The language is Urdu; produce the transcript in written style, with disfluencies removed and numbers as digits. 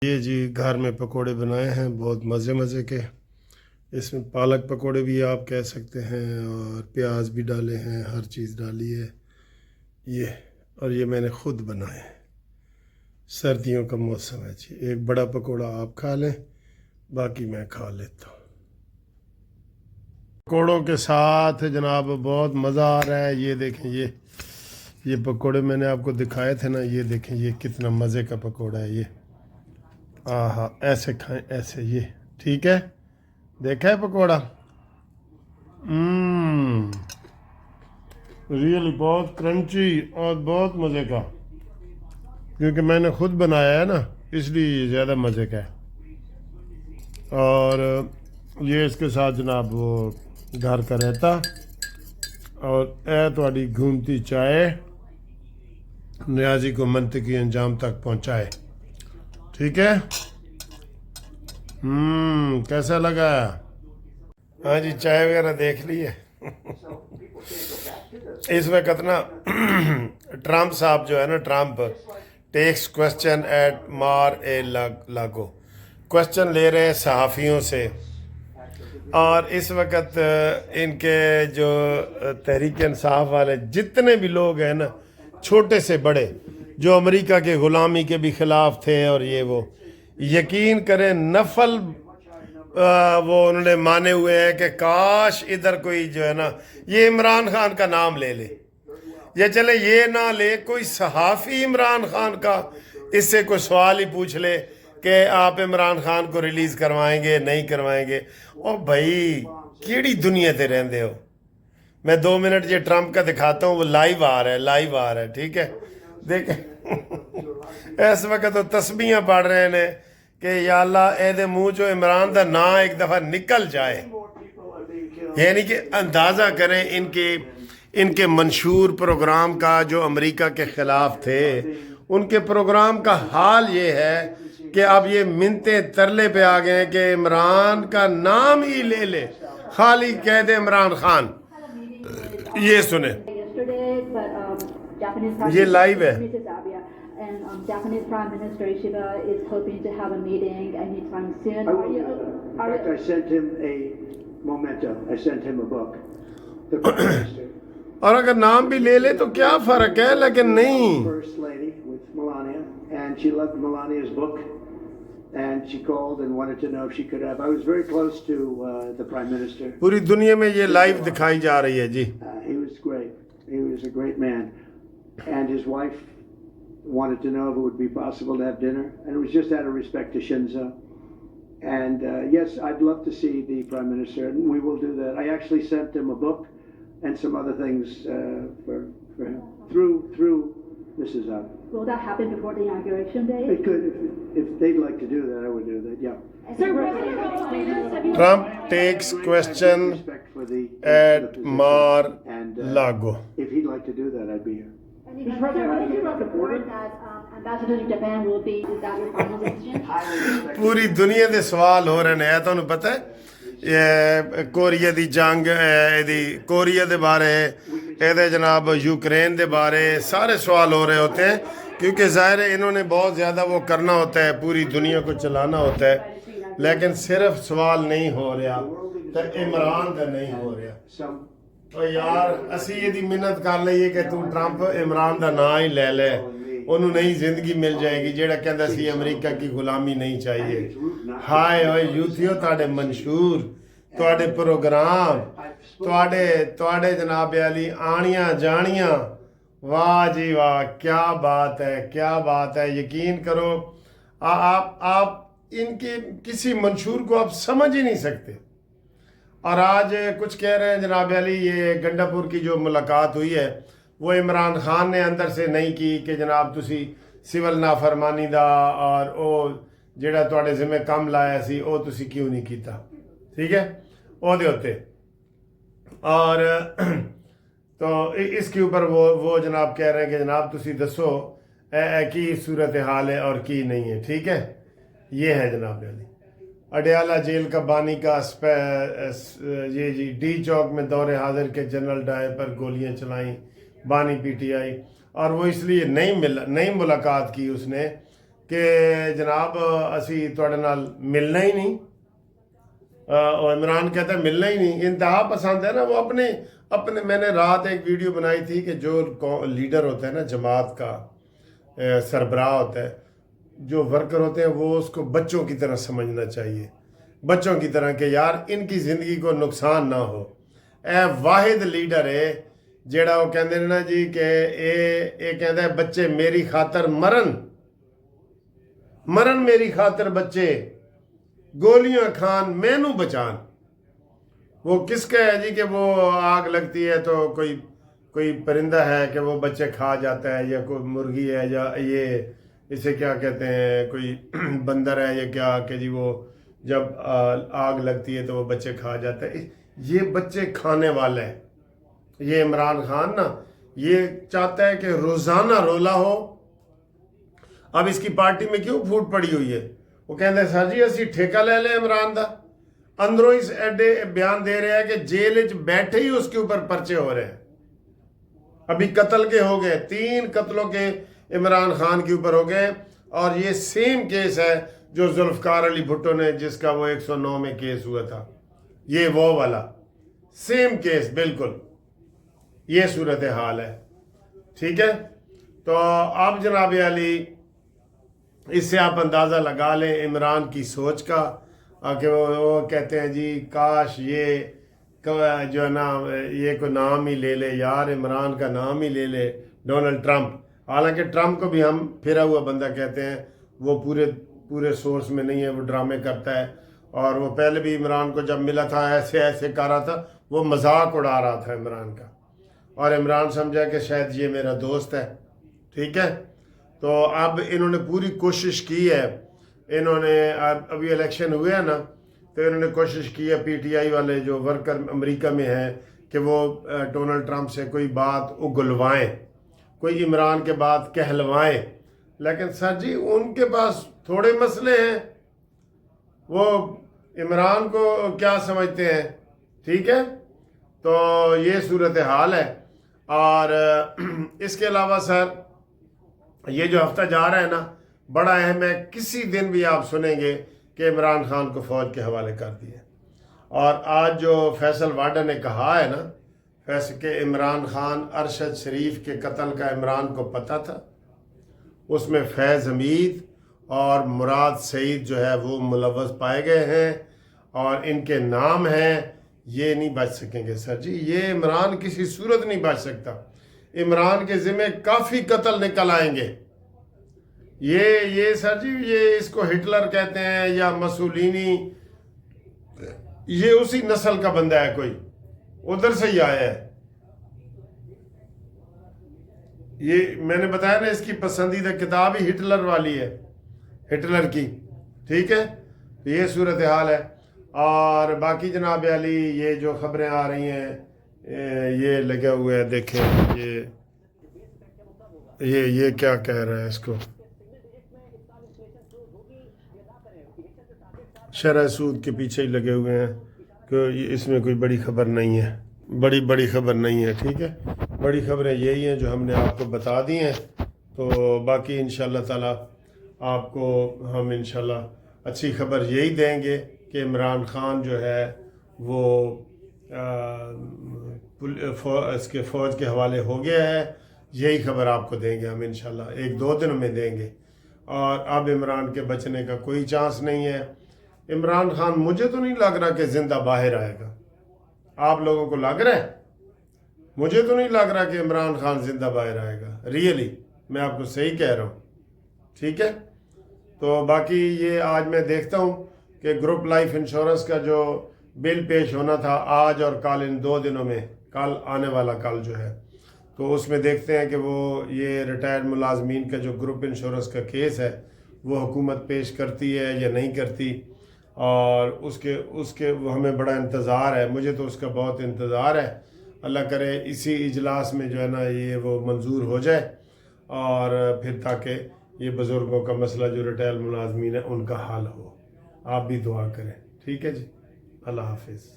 یہ جی گھر میں پکوڑے بنائے ہیں بہت مزے مزے کے. اس میں پالک پکوڑے بھی آپ کہہ سکتے ہیں اور پیاز بھی ڈالے ہیں، ہر چیز ڈالی ہے یہ. اور یہ میں نے خود بنائے ہیں. سردیوں کا موسم ہے جی. ایک بڑا پکوڑا آپ کھا لیں، باقی میں کھا لیتا ہوں. پکوڑوں کے ساتھ جناب بہت مزہ آ رہا ہے. یہ دیکھیں، یہ پکوڑے میں نے آپ کو دکھائے تھے نا. یہ دیکھیں یہ کتنا مزے کا پکوڑا ہے یہ. آہا، ایسے کھائیں، ایسے. یہ ٹھیک ہے، دیکھا ہے پکوڑا. ریئلی بہت کرنچی اور بہت مزے کا، کیونکہ میں نے خود بنایا ہے نا، اس لیے یہ زیادہ مزے کا ہے. اور یہ اس کے ساتھ جناب وہ گھر کا رہتا اور اے تھوڑی گھومتی چائے نیازی کو منطقی انجام تک پہنچائے. ٹھیک ہے. کیسا لگا؟ ہاں جی، چائے وغیرہ دیکھ لی ہے. اس وقت نا ٹرمپ صاحب جو ہے نا، ٹرمپ ٹیکس کوشچن ایٹ مار اے لاگو. کوشچن لے رہے ہیں صحافیوں سے. اور اس وقت ان کے جو تحریک انصاف والے جتنے بھی لوگ ہیں نا، چھوٹے سے بڑے، جو امریکہ کے غلامی کے بھی خلاف تھے اور یہ وہ، یقین کریں نفل وہ انہوں نے مانے ہوئے ہیں کہ کاش ادھر کوئی جو ہے نا یہ عمران خان کا نام لے لے، یا چلے یہ نہ لے، کوئی صحافی عمران خان کا اس سے کوئی سوال ہی پوچھ لے کہ آپ عمران خان کو ریلیز کروائیں گے نہیں کروائیں گے. او بھائی کیڑی دنیا تے رہندے ہو. میں 2 منٹ یہ ٹرمپ کا دکھاتا ہوں، وہ لائیو آ رہا ہے. ٹھیک ہے، دیکھیں اس وقت تو تسبیحاں پڑھ رہے ہیں کہ یا اللہ اے دے منہ جو عمران دا نا ایک دفعہ نکل جائے. یعنی کہ اندازہ کریں ان کے منشور پروگرام کا، جو امریکہ کے خلاف تھے، ان کے پروگرام کا حال یہ ہے کہ اب یہ منتیں ترلے پہ آ گئے ہیں کہ عمران کا نام ہی لے لے، خالی کہہ دے عمران خان. یہ سنیں، یہ لائیو ہے. And Japanese Prime Minister Ishida is hoping to have a meeting anytime soon. In fact, I sent him a memento. I sent him a book. The Prime Minister. اور اگر نام بھی لے لے تو کیا فرق ہے، لیکن نہیں. First Lady with Melania, and she loved Melania's book, and she called and wanted to know if she could have. I was very close to the Prime Minister. پوری دنیا میں یہ لائیو دکھائی جا رہی ہے جی. He was great. He was a great man, and his wife wanted to know if it would be possible to have dinner, and it was just out of respect to Shinzo. And yes, I'd love to see the Prime Minister, and we will do that. I actually sent him a book and some other things for him through Mrs. Abe. Will that happen before the inauguration day? It could, if they'd like to do that, I would do that. Yeah. Sir, President, Trump takes question Respect for the at position. Mar-Lago. If he'd like to do that, I'd be here. what did you report that Ambassador to Japan will be, is that your final decision? پوری دنیا دے سوال ہو رہے ہیں. تمہیں پتہ ہے کوریا دی جنگ، کوریا دے بارے، جناب یوکرین دے بارے سارے سوال ہو رہے ہوتے ہیں، کیونکہ ظاہر ہے انہوں نے بہت زیادہ وہ کرنا ہوتا ہے، پوری دنیا کو چلانا ہوتا ہے. لیکن صرف سوال نہیں ہو رہا تو عمران کا نہیں ہو رہا. تو یار اسی یہ دی منت کر لئیے کہ تو ٹرمپ عمران دا نا ہی لے لے، انہوں نئی زندگی مل جائے گی. جیڑا کہندا سی امریکہ کی غلامی نہیں چاہیے. ہائے ہوئے یوتھیو، تواڈے منشور، تواڈے پروگرام، تواڈے جناب علی آنیاں جانیاں، واہ جی واہ، کیا بات ہے، کیا بات ہے. یقین کرو آپ ان کے کسی منشور کو آپ سمجھ ہی نہیں سکتے. اور آج کچھ کہہ رہے ہیں جناب علی، یہ گنڈا پور کی جو ملاقات ہوئی ہے وہ عمران خان نے اندر سے نہیں کی کہ جناب تسی سول نافرمانی دا اور او جڑا تواڈے ذمہ کم لایا سی او تسی کیوں نہیں کیتا. ٹھیک ہے، او دے ہوتے. اور تو اس کے اوپر وہ جناب کہہ رہے ہیں کہ جناب تسی دسو کی صورتحال ہے اور کی نہیں ہے. ٹھیک ہے، یہ ہے جناب علی. اڈیالہ جیل کا بانی کا یہ جی ڈی چوک میں دور حاضر کے جنرل ڈائر پر گولیاں چلائیں بانی پی ٹی آئی. اور وہ اس لیے نہیں ملاقات کی اس نے کہ جناب اسی تواڈے نال ملنا ہی نہیں. اور عمران کہتا ہے ملنا ہی نہیں. انتہا پسند ہے نا وہ اپنے میں نے رات ایک ویڈیو بنائی تھی کہ جو لیڈر ہوتا ہے نا جماعت کا سربراہ ہوتا ہے, جو ورکر ہوتے ہیں وہ اس کو بچوں کی طرح سمجھنا چاہیے, بچوں کی طرح کہ یار ان کی زندگی کو نقصان نہ ہو. اے واحد لیڈر ہے جیڑا وہ کہندے نے نا جی کہ اے کہندا ہے بچے میری خاطر مرن میری خاطر بچے, گولیاں کھان مینوں بچان. وہ کس کا ہے جی کہ وہ آگ لگتی ہے تو کوئی پرندہ ہے کہ وہ بچے کھا جاتا ہے, یا کوئی مرغی ہے, یا یہ اسے کیا کہتے ہیں کوئی بندر ہے یا کیا کہ جی وہ جب آگ لگتی ہے تو وہ بچے کھا جاتا ہے. یہ بچے کھانے والا ہے. یہ عمران خان نا یہ چاہتا ہے کہ روزانہ رولا ہو. اب اس کی پارٹی میں کیوں پھوٹ پڑی ہوئی ہے؟ وہ کہتے ہیں سر جی اسی ٹھیکہ لے لیں عمران دا. اندروں ہی ایڈے بیان دے رہے ہیں کہ جیل وچ بیٹھے ہی اس کے اوپر پرچے ہو رہے ہیں. ابھی قتل کے ہو گئے, 3 قتلوں کے عمران خان کے اوپر ہو گئے, اور یہ سیم کیس ہے جو ذوالفقار علی بھٹو نے جس کا وہ 109 میں کیس ہوا تھا. یہ وہ والا سیم کیس بالکل. یہ صورتحال ہے. ٹھیک ہے, تو اب جناب علی اس سے آپ اندازہ لگا لیں عمران کی سوچ کا کہ وہ کہتے ہیں جی کاش یہ جو ہے نا یہ کوئی نام ہی لے لے یار, عمران کا نام ہی لے لے ڈونلڈ ٹرمپ. حالانکہ ٹرمپ کو بھی ہم پھرا ہوا بندہ کہتے ہیں, وہ پورے سورس میں نہیں ہے, وہ ڈرامے کرتا ہے. اور وہ پہلے بھی عمران کو جب ملا تھا ایسے کر رہا تھا, وہ مذاق اڑا رہا تھا عمران کا, اور عمران سمجھا کہ شاید یہ میرا دوست ہے. ٹھیک ہے, تو اب انہوں نے پوری کوشش کی ہے, انہوں نے ابھی الیکشن ہوئے ہیں نا, تو انہوں نے کوشش کی ہے پی ٹی آئی والے جو ورکر امریکہ میں ہیں کہ وہ ڈونلڈ ٹرمپ سے کوئی بات اگلوائیں, کوئی عمران کے بات کہلوائیں. لیکن سر جی ان کے پاس تھوڑے مسئلے ہیں, وہ عمران کو کیا سمجھتے ہیں. ٹھیک ہے, تو یہ صورتحال ہے. اور اس کے علاوہ سر یہ جو ہفتہ جا رہا ہے نا بڑا اہم ہے. کسی دن بھی آپ سنیں گے کہ عمران خان کو فوج کے حوالے کر دیا. اور آج جو فیصل واڈا نے کہا ہے نا کہ عمران خان ارشد شریف کے قتل کا عمران کو پتہ تھا, اس میں فیض حمید اور مراد سعید جو ہے وہ ملوث پائے گئے ہیں, اور ان کے نام ہیں. یہ نہیں بچ سکیں گے سر جی, یہ عمران کسی صورت نہیں بچ سکتا. عمران کے ذمہ کافی قتل نکل آئیں گے. یہ سر جی یہ اس کو ہٹلر کہتے ہیں یا مسولینی, یہ اسی نسل کا بندہ ہے, کوئی ادھر سے ہی آیا ہے. یہ میں نے بتایا نا اس کی پسندیدہ کتاب ہی ہٹلر والی ہے, ہٹلر کی. ٹھیک ہے, یہ صورتحال ہے. اور باقی جناب علی یہ جو خبریں آ رہی ہیں یہ لگے ہوئے ہیں, دیکھیں یہ کیا کہہ رہا ہے, اس کو شرح سود کے پیچھے ہی لگے ہوئے ہیں کہ اس میں کوئی بڑی خبر نہیں ہے, بڑی خبر نہیں ہے. ٹھیک ہے, بڑی خبریں یہی ہیں جو ہم نے آپ کو بتا دی ہیں. تو باقی انشاءاللہ تعالی آپ کو ہم انشاءاللہ اچھی خبر یہی دیں گے کہ عمران خان جو ہے وہ اس کے فوج کے حوالے ہو گیا ہے. یہی خبر آپ کو دیں گے ہم انشاءاللہ 1-2 دنوں میں دیں گے. اور اب عمران کے بچنے کا کوئی چانس نہیں ہے. عمران خان مجھے تو نہیں لگ رہا کہ زندہ باہر آئے گا. آپ لوگوں کو لگ رہا ہے؟ مجھے تو نہیں لگ رہا کہ عمران خان زندہ باہر آئے گا. ریئلی میں آپ کو صحیح کہہ رہا ہوں. ٹھیک ہے, تو باقی یہ آج میں دیکھتا ہوں کہ گروپ لائف انشورنس کا جو بل پیش ہونا تھا آج اور کل, ان 2 دنوں میں, کل آنے والا کل جو ہے, تو اس میں دیکھتے ہیں کہ وہ یہ ریٹائرڈ ملازمین کا جو گروپ انشورنس کا کیس ہے وہ حکومت پیش کرتی ہے یا نہیں کرتی. اور اس کے وہ ہمیں بڑا انتظار ہے, مجھے تو اس کا بہت انتظار ہے. اللہ کرے اسی اجلاس میں جو ہے نا یہ وہ منظور ہو جائے, اور پھر تاکہ یہ بزرگوں کا مسئلہ جو ریٹائر ملازمین ہیں ان کا حل ہو. آپ بھی دعا کریں. ٹھیک ہے جی, اللہ حافظ.